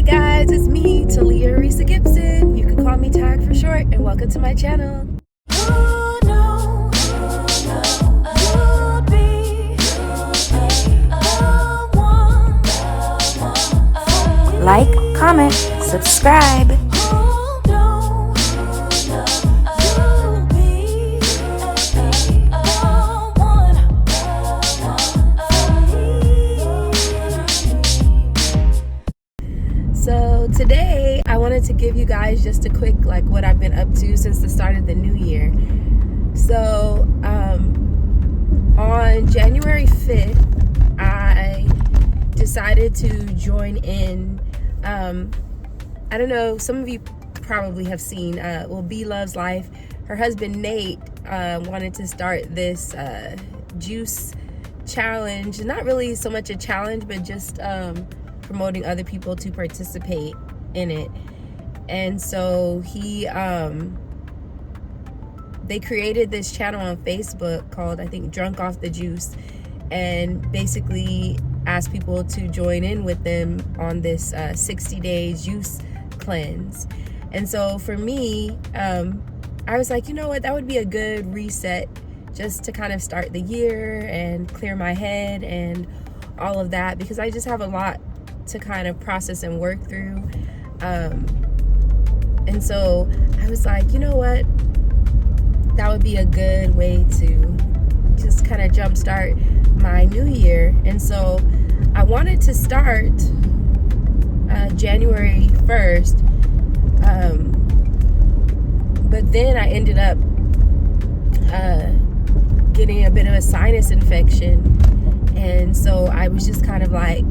Hey guys, it's me, Talia Risa Gibson. You can call me Tag for short, and welcome to my channel. Like, comment, subscribe. So today I wanted to give you guys just a quick what I've been up to since the start of the new year. So on January 5th I decided to join in. I don't know, some of you probably have seen B Loves Life. Her husband Nate wanted to start this juice challenge. Not really so much a challenge, but just promoting other people to participate in it. And so they created this channel on Facebook called, I think, Drunk Off the Juice, and basically asked people to join in with them on this 60-day juice cleanse. And so for me, I was like, you know what, that would be a good reset just to kind of start the year and clear my head and all of that, because I just have a lot to kind of process and work through. And so I was like, you know what, that would be a good way to just kind of jumpstart my new year. And so I wanted to start January 1st, but then I ended up getting a bit of a sinus infection, and so I was just kind of like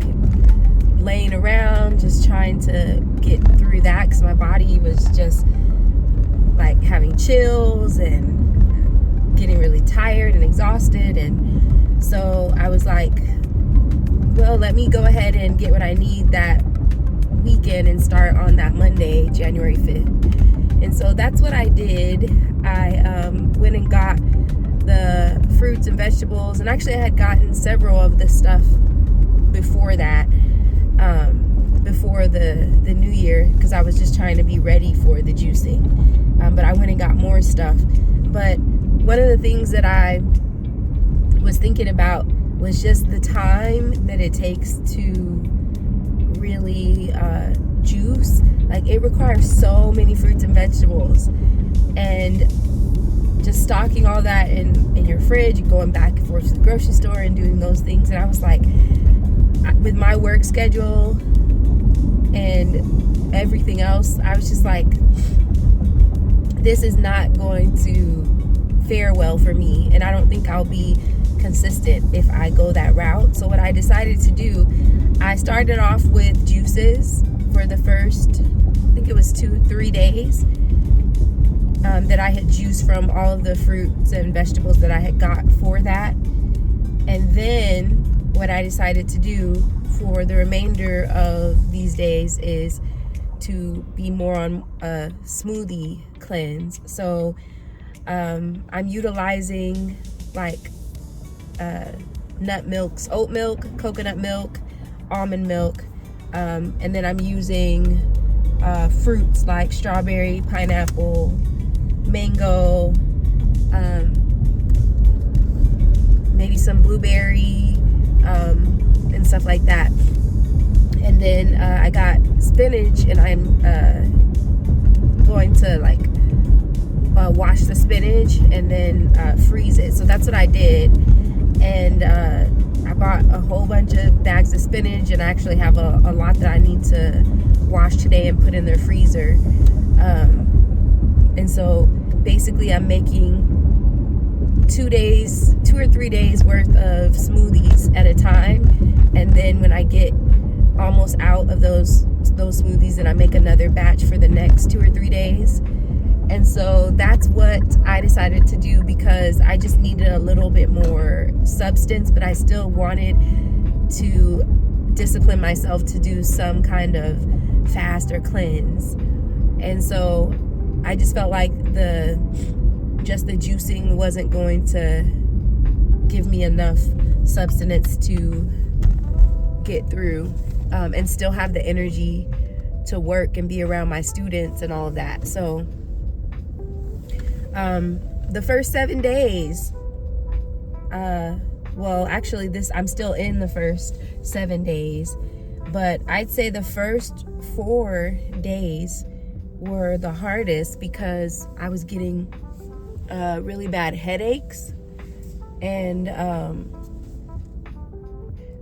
laying around just trying to get through that, because my body was just like having chills and getting really tired and exhausted. And so I was like, well, let me go ahead and get what I need that weekend and start on that Monday, January 5th. And so that's what I did. I went and got the fruits and vegetables, and actually I had gotten several of the stuff before that, before the new year, because I was just trying to be ready for the juicing. But I went and got more stuff. But one of the things that I was thinking about was just the time that it takes to really juice. Like, it requires so many fruits and vegetables, and just stocking all that in your fridge, going back and forth to the grocery store and doing those things. And I was like, with my work schedule and everything else, I was just like, this is not going to fare well for me, and I don't think I'll be consistent if I go that route. So what I decided to do, I started off with juices for the first, I think it was 2-3 days, that I had juiced from all of the fruits and vegetables that I had got for that. And then what I decided to do for the remainder of these days is to be more on a smoothie cleanse. So I'm utilizing like nut milks, oat milk, coconut milk, almond milk, and then I'm using fruits like strawberry, pineapple, mango, maybe some blueberry, and stuff like that. And then I got spinach, and I'm going to wash the spinach and then freeze it. So that's what I did. And I bought a whole bunch of bags of spinach, and I actually have a lot that I need to wash today and put in their freezer. And so basically I'm making 2 or 3 days worth of smoothies at a time. And then when I get almost out of those smoothies, then I make another batch for the next 2 or 3 days. And so that's what I decided to do, because I just needed a little bit more substance, but I still wanted to discipline myself to do some kind of fast or cleanse. And so I just felt like the juicing wasn't going to give me enough substance to get through and still have the energy to work and be around my students and all of that. So the first 7 days, well, actually I'm still in the first 7 days, but I'd say the first 4 days were the hardest because I was getting really bad headaches, and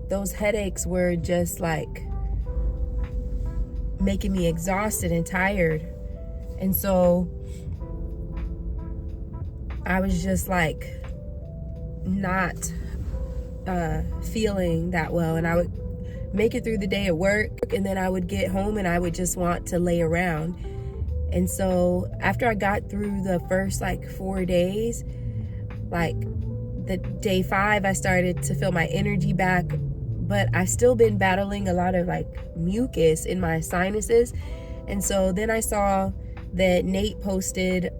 those headaches were just like making me exhausted and tired. And so I was just like not feeling that well, and I would make it through the day at work, and then I would get home and I would just want to lay around. And so after I got through the first like 4 days, like the day 5, I started to feel my energy back, but I've still been battling a lot of like mucus in my sinuses. And so then I saw that Nate posted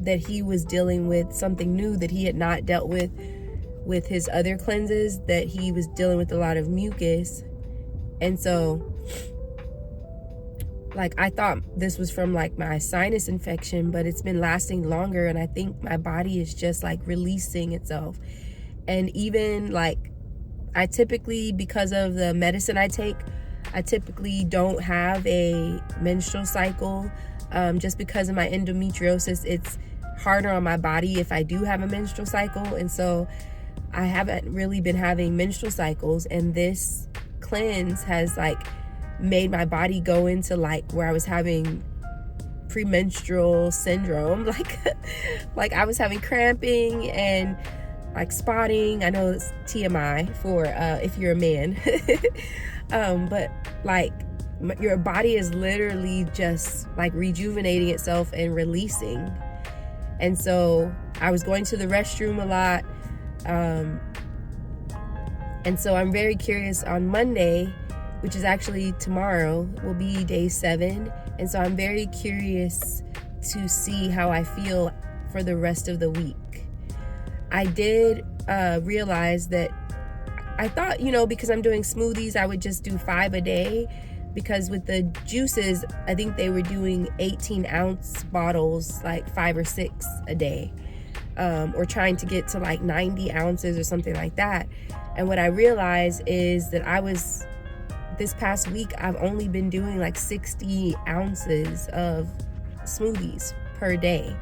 that he was dealing with something new that he had not dealt with his other cleanses, that he was dealing with a lot of mucus. And so like I thought this was from like my sinus infection, but it's been lasting longer, and I think my body is just like releasing itself. And even like I typically, because of the medicine I take, I typically don't have a menstrual cycle, just because of my endometriosis. It's harder on my body if I do have a menstrual cycle, and so I haven't really been having menstrual cycles, and this cleanse has like made my body go into like where I was having premenstrual syndrome, like I was having cramping and like spotting. I know it's TMI for if you're a man, but like your body is literally just like rejuvenating itself and releasing. And so I was going to the restroom a lot, and so I'm very curious. On Monday, which is actually tomorrow, will be day 7, and so I'm very curious to see how I feel for the rest of the week. I did realize that I thought, because I'm doing smoothies, I would just do 5 a day, because with the juices, I think they were doing 18-ounce bottles, like 5 or 6 a day, or trying to get to like 90 ounces or something like that. And what I realized is that this past week, I've only been doing like 60 ounces of smoothies per day,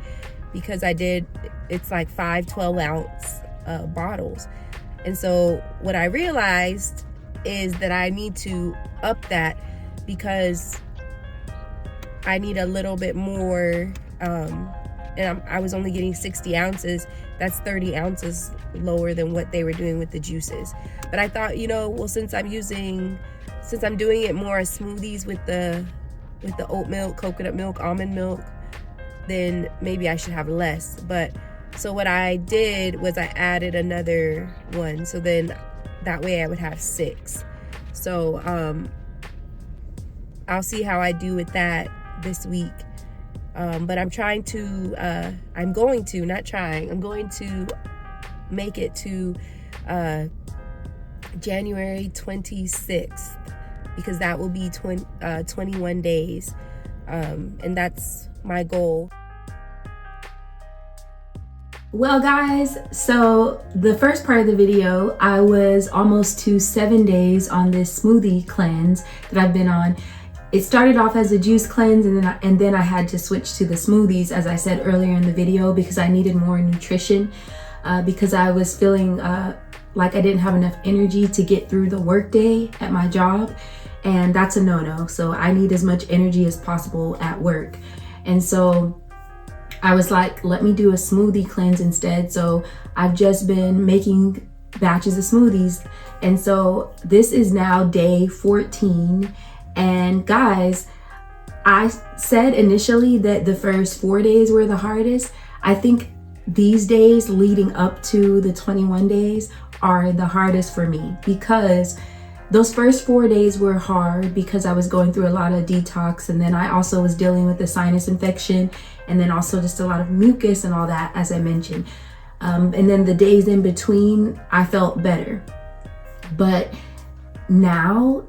because it's like 5 12-ounce bottles. And so what I realized is that I need to up that, because I need a little bit more, and I was only getting 60 ounces. That's 30 ounces lower than what they were doing with the juices. But I thought, well, since I'm doing it more as smoothies with the oat milk, coconut milk, almond milk, then maybe I should have less. But so what I did was I added another one, so then that way I would have 6. So I'll see how I do with that this week. But I'm going to make it to January 26th, because that will be 21 days, and that's my goal. Well guys, so the first part of the video, I was almost to 7 days on this smoothie cleanse that I've been on. It started off as a juice cleanse, and then I had to switch to the smoothies, as I said earlier in the video, because I needed more nutrition, because I was feeling like I didn't have enough energy to get through the workday at my job, and that's a no-no. So I need as much energy as possible at work. And so I was like, let me do a smoothie cleanse instead. So I've just been making batches of smoothies. And so this is now day 14. And guys, I said initially that the first 4 days were the hardest. I think these days leading up to the 21 days are the hardest for me, because those first 4 days were hard because I was going through a lot of detox, and then I also was dealing with the sinus infection, and then also just a lot of mucus and all that, as I mentioned. And then the days in between, I felt better. But now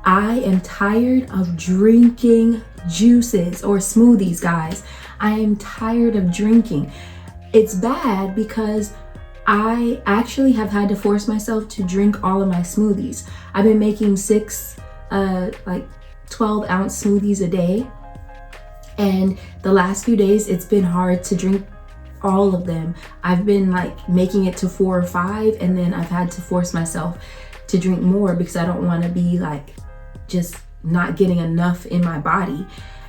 I am tired of drinking juices or smoothies, guys. I am tired of drinking. It's bad because I actually have had to force myself to drink all of my smoothies. I've been making 12-ounce smoothies a day. And the last few days, it's been hard to drink all of them. I've been like making it to 4 or 5, and then I've had to force myself to drink more because I don't want to be like just not getting enough in my body.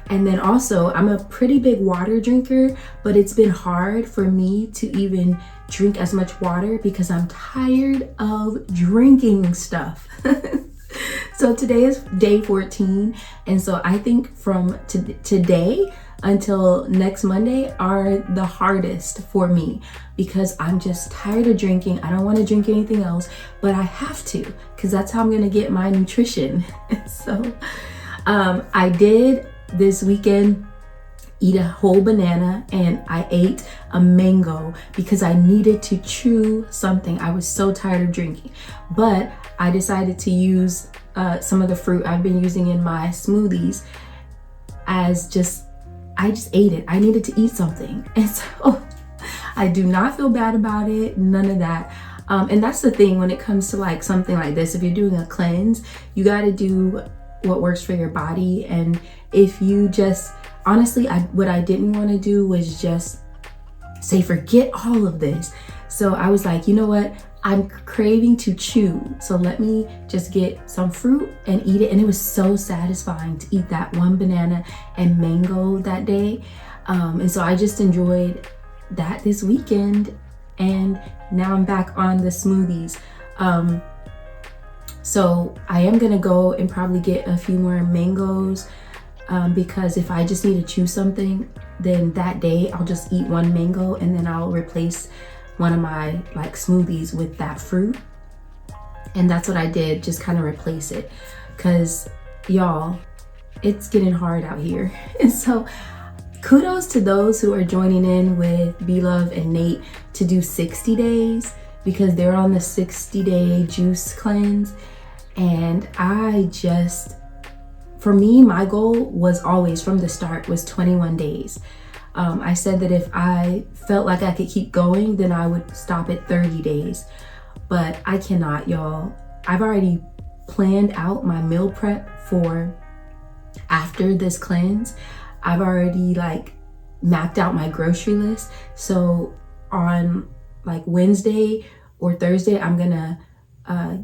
And then also, I'm a pretty big water drinker, but it's been hard for me to even drink as much water because I'm tired of drinking stuff. So today is day 14. And so I think from today until next Monday are the hardest for me because I'm just tired of drinking. I don't want to drink anything else, but I have to because that's how I'm going to get my nutrition. So I did this weekend eat a whole banana, and I ate a mango because I needed to chew something. I was so tired of drinking, but I decided to use some of the fruit I've been using in my smoothies as I just ate it. I needed to eat something. And so I do not feel bad about it, none of that. And that's the thing when it comes to like something like this. If you're doing a cleanse, you got to do what works for your body. And if you just, honestly, what I didn't want to do was just say, forget all of this. So I was like, you know what? I'm craving to chew. So let me just get some fruit and eat it. And it was so satisfying to eat that one banana and mango that day. And so I just enjoyed that this weekend. And now I'm back on the smoothies. So I am gonna go and probably get a few more mangoes because if I just need to chew something, then that day I'll just eat one mango and then I'll replace one of my like smoothies with that fruit. And that's what I did, just kind of replace it, because y'all, it's getting hard out here. And so kudos to those who are joining in with B-Love and Nate to do 60 days because they're on the 60-day juice cleanse. And for me, my goal was always from the start was 21 days. I said that if I felt like I could keep going, then I would stop at 30 days. But I cannot, y'all. I've already planned out my meal prep for after this cleanse. I've already like mapped out my grocery list. So on like Wednesday or Thursday, I'm gonna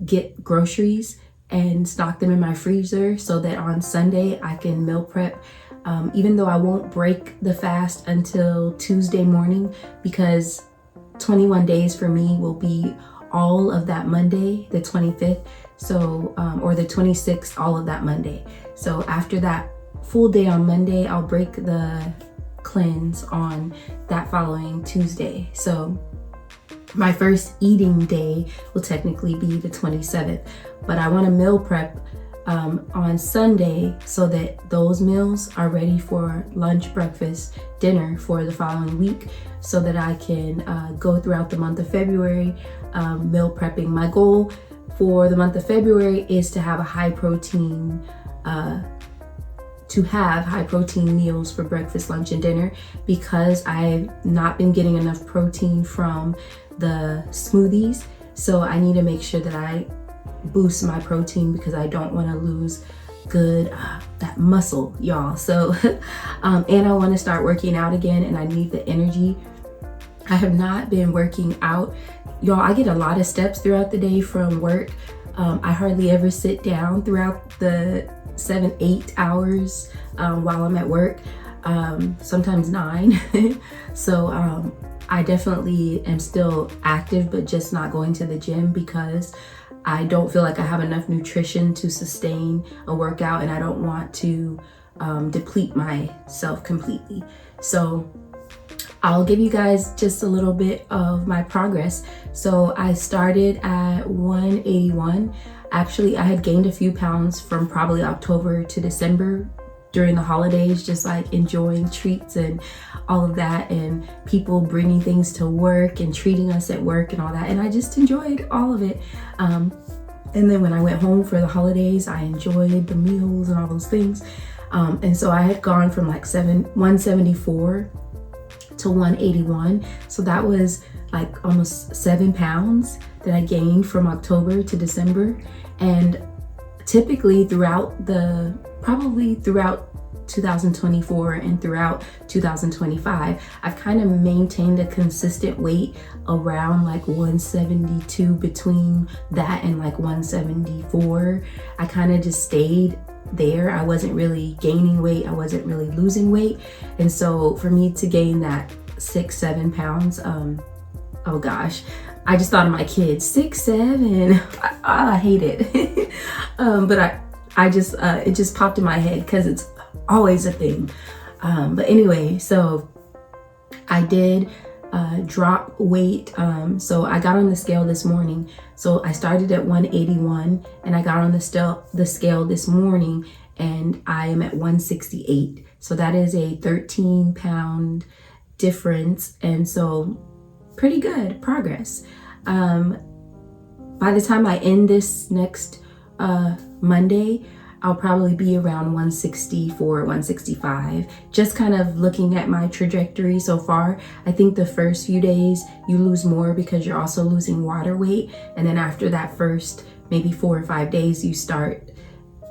get groceries and stock them in my freezer so that on Sunday I can meal prep. Even though I won't break the fast until Tuesday morning, because 21 days for me will be all of that Monday, the 25th, so or the 26th, all of that Monday. So after that full day on Monday, I'll break the cleanse on that following Tuesday. So my first eating day will technically be the 27th, but I want to meal prep on Sunday so that those meals are ready for lunch, breakfast, dinner for the following week, so that I can go throughout the month of February meal prepping. My goal for the month of February is to have high protein meals for breakfast, lunch, and dinner, because I've not been getting enough protein from the smoothies. So I need to make sure that I boost my protein because I don't want to lose that muscle, y'all. So and I want to start working out again, and I need the energy. I have not been working out, y'all. I get a lot of steps throughout the day from work. I hardly ever sit down throughout the 7-8 hours while I'm at work, sometimes 9. So I definitely am still active, but just not going to the gym because I don't feel like I have enough nutrition to sustain a workout, and I don't want to deplete myself completely. So I'll give you guys just a little bit of my progress. So I started at 181. Actually, I had gained a few pounds from probably October to December during the holidays, just like enjoying treats and all of that, and people bringing things to work and treating us at work and all that. And I just enjoyed all of it. And then when I went home for the holidays, I enjoyed the meals and all those things. And so I had gone from like 174 to 181. So that was like almost 7 pounds that I gained from October to December. And typically throughout 2024 and throughout 2025, I've kind of maintained a consistent weight around like 172, between that and like 174. I kind of just stayed there. I wasn't really gaining weight, I wasn't really losing weight. And so for me to gain that 6-7 pounds, oh gosh, I just thought of my kids. 6'7". I hate it. But I just it just popped in my head because it's always a thing. But anyway, so I did drop weight. So I got on the scale this morning. So I started at 181 and I got on the scale this morning and I am at 168. So that is a 13-pound difference. And so pretty good progress. By the time I end this next Monday, I'll probably be around 164, 165. Just kind of looking at my trajectory so far. I think the first few days you lose more because you're also losing water weight. And then after that first maybe 4 or 5 days, you start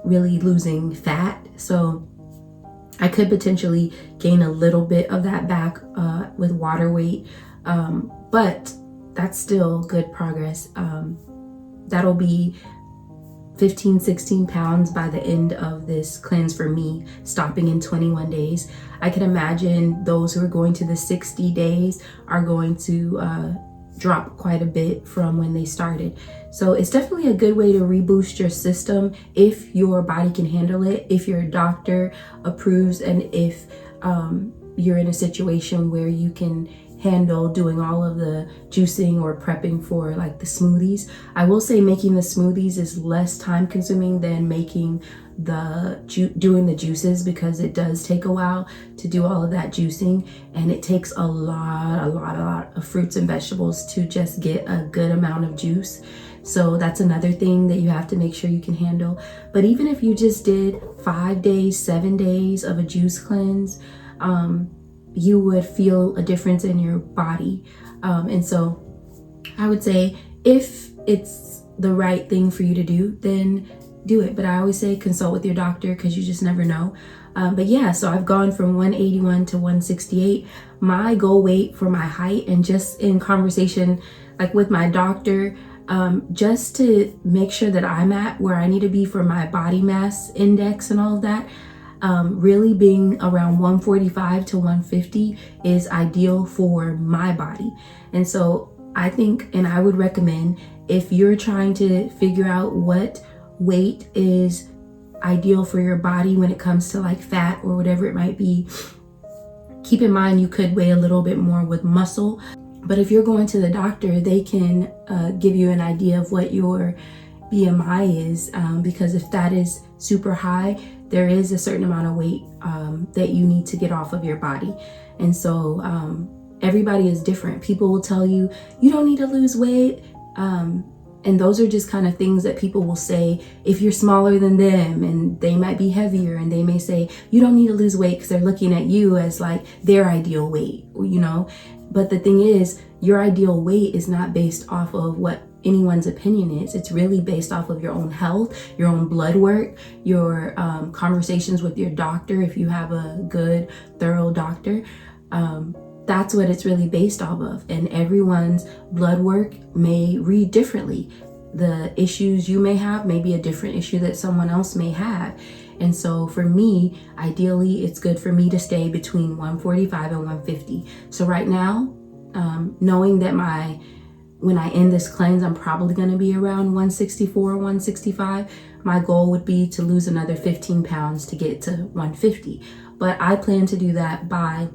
really losing fat. So I could potentially gain a little bit of that back with water weight. But that's still good progress. That'll be 15-16 pounds by the end of this cleanse for me, stopping in 21 days. I can imagine those who are going to the 60 days are going to drop quite a bit from when they started. So it's definitely a good way to reboost your system if your body can handle it, if your doctor approves, and if you're in a situation where you can handle doing all of the juicing or prepping for like the smoothies. I will say making the smoothies is less time consuming than making doing the juices, because it does take a while to do all of that juicing, and it takes a lot of fruits and vegetables to just get a good amount of juice. So that's another thing that you have to make sure you can handle. But even if you just did 5 days, 7 days of a juice cleanse, you would feel a difference in your body. And so I would say if it's the right thing for you to do, then do it. But I always say consult with your doctor, because you just never know. But yeah, so I've gone from 181 to 168. My goal weight for my height, and just in conversation like with my doctor, just to make sure that I'm at where I need to be for my body mass index and all of that, really being around 145 to 150 is ideal for my body. And so I think, and I would recommend, if you're trying to figure out what weight is ideal for your body when it comes to like fat or whatever it might be, keep in mind you could weigh a little bit more with muscle. But if you're going to the doctor, they can give you an idea of what your BMI is, because if that is super high, there is a certain amount of weight that you need to get off of your body. And so everybody is different. People will tell you, you don't need to lose weight. And those are just kind of things that people will say if you're smaller than them, and they might be heavier, and they may say, you don't need to lose weight, because they're looking at you as like their ideal weight, you know? But the thing is, your ideal weight is not based off of what anyone's opinion is. It's really based off of your own health, your own blood work, your conversations with your doctor, if you have a good, thorough doctor. That's what it's really based off of. And everyone's blood work may read differently. The issues you may have may be a different issue that someone else may have. And so for me, ideally, it's good for me to stay between 145 and 150. So right now, knowing that when I end this cleanse, I'm probably going to be around 164, 165. My goal would be to lose another 15 pounds to get to 150. But I plan to do that by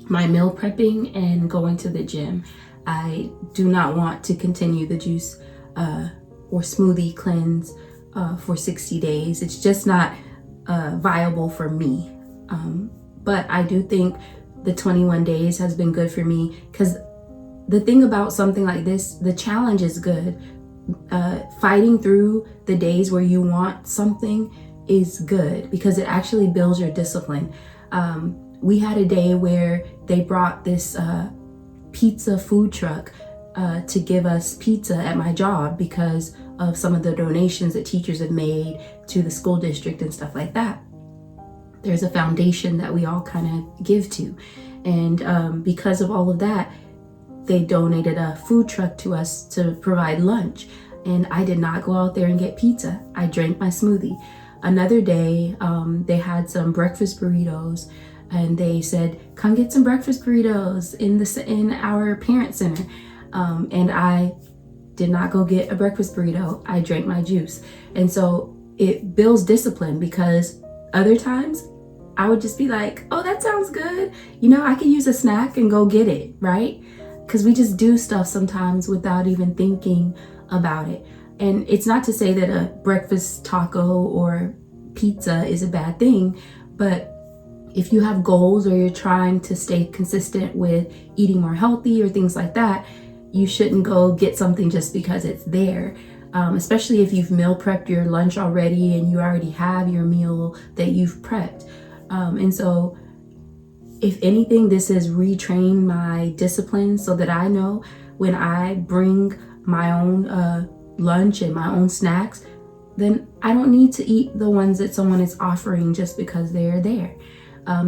my meal prepping and going to the gym. I do not want to continue the juice or smoothie cleanse for 60 days. It's just not viable for me. But I do think the 21 days has been good for me, because the thing about something like this, the challenge is good, fighting through the days where you want something is good because it actually builds your discipline. We had a day where they brought this pizza food truck to give us pizza at my job because of some of the donations that teachers have made to the school district and stuff like that. There's a foundation that we all kind of give to. And because of all of that, they donated a food truck to us to provide lunch. And I did not go out there and get pizza. I drank my smoothie. Another day, they had some breakfast burritos and they said, come get some breakfast burritos in our parent center. And I did not go get a breakfast burrito. I drank my juice. And so it builds discipline because other times I would just be like, oh, that sounds good. You know, I could use a snack and go get it, right? Because we just do stuff sometimes without even thinking about it. And it's not to say that a breakfast taco or pizza is a bad thing, but if you have goals or you're trying to stay consistent with eating more healthy or things like that, you shouldn't go get something just because it's there. Especially if you've meal prepped your lunch already and you already have your meal that you've prepped. And so if anything, this has retrained my discipline so that I know when I bring my own lunch and my own snacks, then I don't need to eat the ones that someone is offering just because they're there.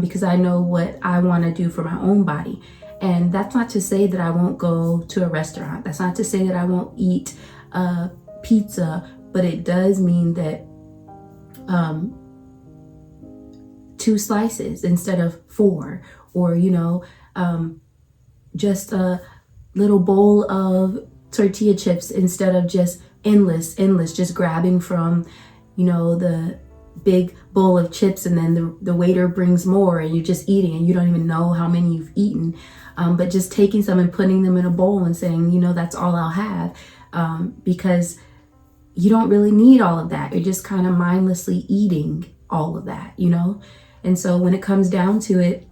Because I know what I want to do for my own body. And that's not to say that I won't go to a restaurant. That's not to say that I won't eat pizza, but it does mean that 2 slices instead of 4, or, you know, just a little bowl of tortilla chips instead of just endless, just grabbing from, you know, the big bowl of chips and then the waiter brings more and you're just eating and you don't even know how many you've eaten. But just taking some and putting them in a bowl and saying, you know, that's all I'll have, because you don't really need all of that. You're just kind of mindlessly eating all of that, you know? And so when it comes down to it,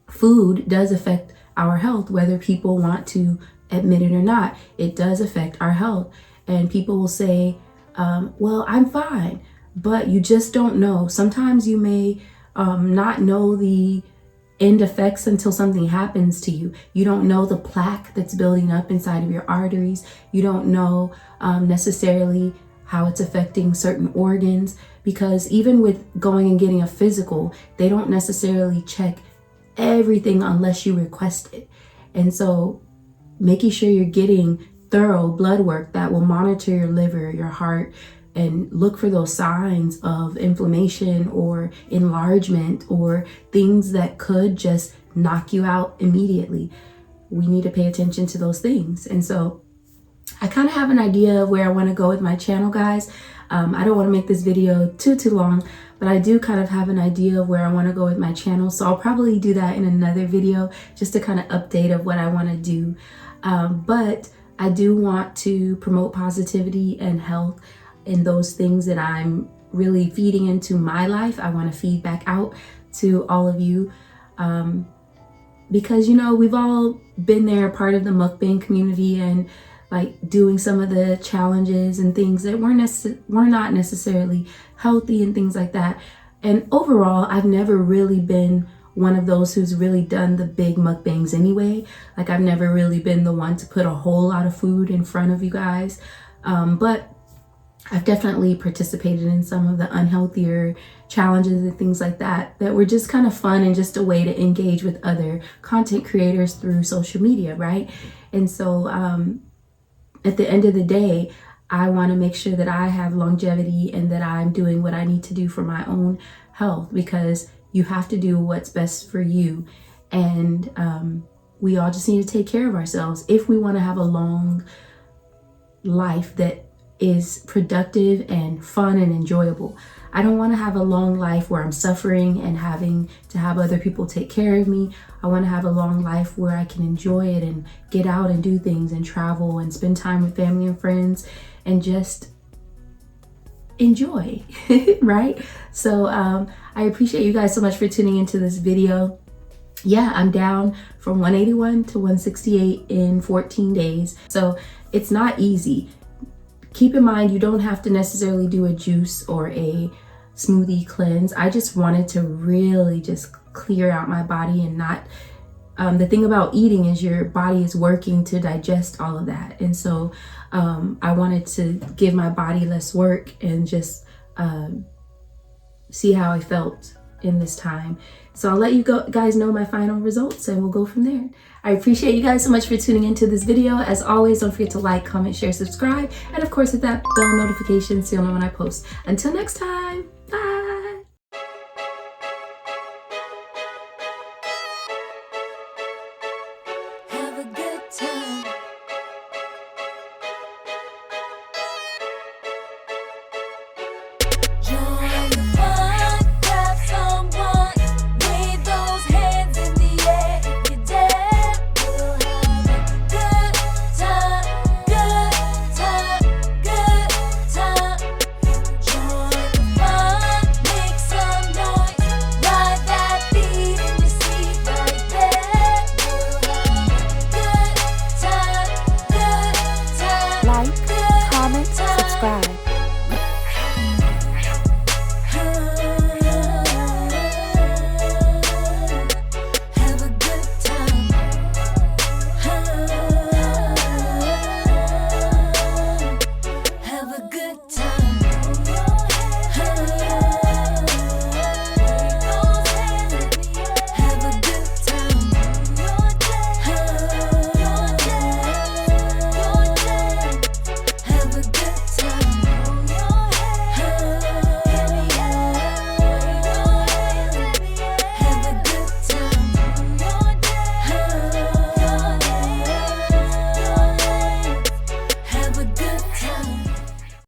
food does affect our health, whether people want to admit it or not. It does affect our health. And people will say, well, I'm fine, but you just don't know. Sometimes you may not know the end effects until something happens to you. You don't know the plaque that's building up inside of your arteries. You don't know necessarily how it's affecting certain organs, because even with going and getting a physical, they don't necessarily check everything unless you request it. And so making sure you're getting thorough blood work that will monitor your liver, your heart, and look for those signs of inflammation or enlargement or things that could just knock you out immediately. We need to pay attention to those things. And so I kind of have an idea of where I want to go with my channel, guys. I don't want to make this video too long, but I do kind of have an idea of where I want to go with my channel. So I'll probably do that in another video just to kind of update of what I want to do. But I do want to promote positivity and health and those things that I'm really feeding into my life. I want to feed back out to all of you, because, you know, we've all been there, part of the mukbang community, and like doing some of the challenges and things that were not necessarily healthy and things like that. And overall, I've never really been one of those who's really done the big mukbangs anyway. Like, I've never really been the one to put a whole lot of food in front of you guys. But I've definitely participated in some of the unhealthier challenges and things like that were just kind of fun and just a way to engage with other content creators through social media, right? And so at the end of the day, I want to make sure that I have longevity and that I'm doing what I need to do for my own health, because you have to do what's best for you. And we all just need to take care of ourselves if we want to have a long life that is productive and fun and enjoyable. I don't want to have a long life where I'm suffering and having to have other people take care of me. I want to have a long life where I can enjoy it and get out and do things and travel and spend time with family and friends and just enjoy, right? So I appreciate you guys so much for tuning into this video. Yeah, I'm down from 181 to 168 in 14 days. So it's not easy. keep in mind, you don't have to necessarily do a juice or a smoothie cleanse. I just wanted to really just clear out my body and not, the thing about eating is your body is working to digest all of that. And so I wanted to give my body less work and just see how I felt in this time. So I'll let you guys know my final results and we'll go from there. I appreciate you guys so much for tuning into this video. As always, don't forget to like, comment, share, subscribe, and of course hit that bell notification so you'll know when I post. Until next time.